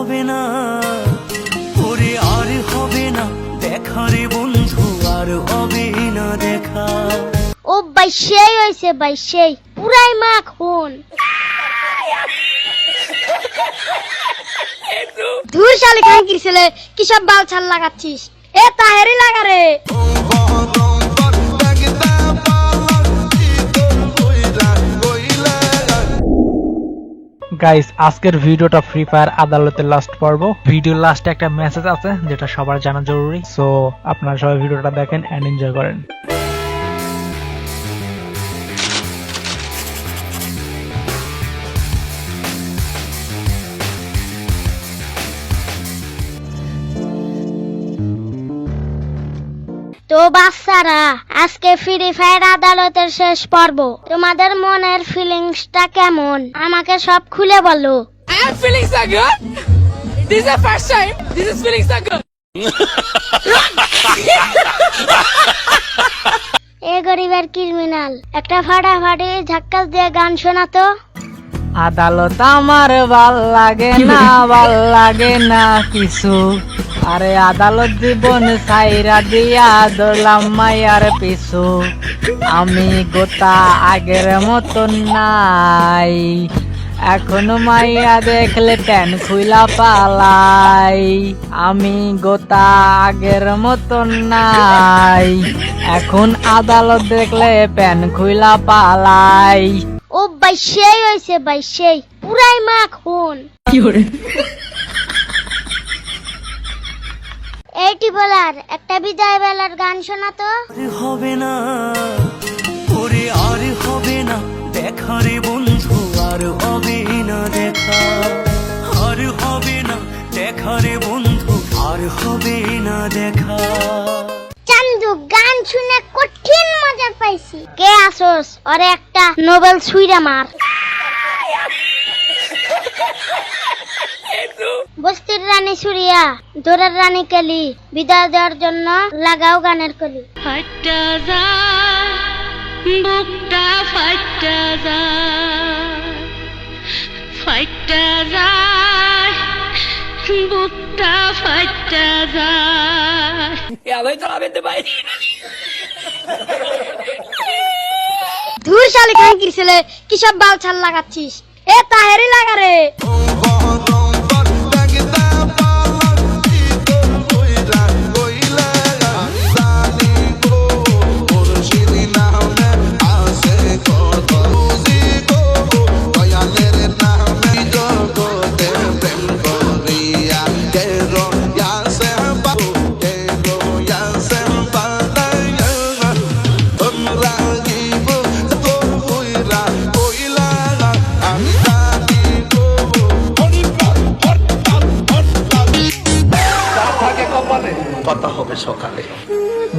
হবে না, ওরে আর হবে না দেখা রে বন্ধু, আর হবে না দেখা। ও ভাই সেই হয়েছে, ভাই সেই পুরাই মাখন। ধুর শালি খাঙ্কির ছেলে, কি সব বাল ছাল লাগাচ্ছিস? এ তাহেরি লাগা রে। গাইস, আজকের ভিডিওটা ফ্রি ফায়ার আদালতের লাস্ট পর্ব। ভিডিওর লাস্টে একটা মেসেজ আছে যেটা সবার জানা জরুরি, সো আপনারা সবাই ভিডিওটা দেখেন এন্ড এনজয় করেন। তো বাচ্চারা, আজকে ফ্রি ফায়ার আদালতের শেষ পর্ব। তোমাদের মনের ফিলিংসটা কেমন আমাকে সব খুলে বলো। I am feeling so good. This is the first time. This is feeling so good. এ গরিবের ক্রিমিনাল, একটা ফাটাফাটি ঝাক্কাস দিয়ে গান শোনাতো। আদালত আমার ভাল লাগে না, ভাল লাগে না কিছু। আরে আদালত জীবন সাইরা দিয়া দৌড়লাম মায়ার পিছু। আমি গোটা আগের মতন নাই, এখন মাইয়া দেখলে ট্যান খুইলা পালাই। আমি গোটা আগের মতন নাই, এখন আদালত দেখলে প্যান খুইলা পালাই। ও ভাই সেই হয়েছে, ভাই সেই পুরাই মাখন। এইটি বলার একটা বিদায় বেলার গান শোনাতো। আর হবে না, ওরে আর হবে না দেখা রে বন্ধু, আর হবে না দেখা, আর হবে না দেখা রে বন্ধু, আর হবে না দেখা। চান্দু, গান শুনে কঠিন মজা পাইছি। কে আসোস? ওরে একটা নোবেল ছুঁইরা মার। বস্তির রানী সুরিয়া, দোরের রানী কালি, বিদায় দেওয়ার জন্য লাগাও গানের কলি। ফাটা যায় বুকটা, ফাটা যায়, ফাটা যায় বুকটা, ফাটা যায়। Ela entra lá dentro vai. ধুর শালি খাঙ্কির ছেলে, কি সব বাল ছাল লাগাচ্ছিস? এ তাহেরি লাগা রে।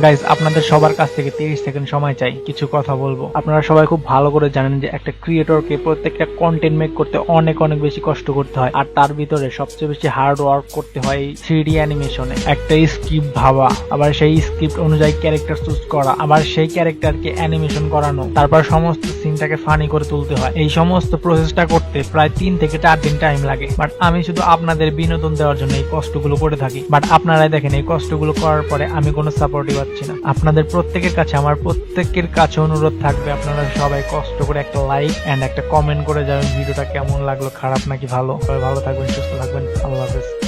গাইস, আপনাদের সবার কাছ থেকে 30 সেকেন্ড সময় চাই, কিছু কথা বলবো। আপনারা সবাই খুব ভালো করে জানেন যে একটা ক্রিয়েটরকে প্রত্যেকটা কন্টেন্ট মেক করতে অনেক অনেক বেশি কষ্ট করতে হয়, আর তার ভিতরে সবচেয়ে বেশি হার্ড ওয়ার্ক করতে হয় এই 3D অ্যানিমেশনে। একটা স্ক্রিপ্ট ভাবা, আবার সেই স্ক্রিপ্ট অনুযায়ী ক্যারেক্টার চুজ করা, আবার সেই ক্যারেক্টারকে অ্যানিমেশন করানো, তারপর সমস্ত সিনটাকে ফানি করে তুলতে হয়। এই সমস্ত প্রসেসটা করতে প্রায় 3 থেকে 4 দিন টাইম লাগে। বাট আমি শুধু আপনাদের বিনোদন দেওয়ার জন্য এই কষ্টগুলো করে থাকি। বাট আপনারাই দেখেন, এই কষ্টগুলো করার পরে আমি কোনো সাপোর্টই পাচ্ছি না। আপনাদের প্রত্যেকের কাছে, আমার প্রত্যেকের কাছে অনুরোধ থাকবে, আপনারা সবাই কষ্ট করে একটা লাইক এন্ড একটা কমেন্ট করে যাবেন ভিডিওটা কেমন লাগলো, খারাপ নাকি ভালো। সবাই ভালো থাকবেন, সুস্থ থাকবেন, আল্লাহ হাফেজ।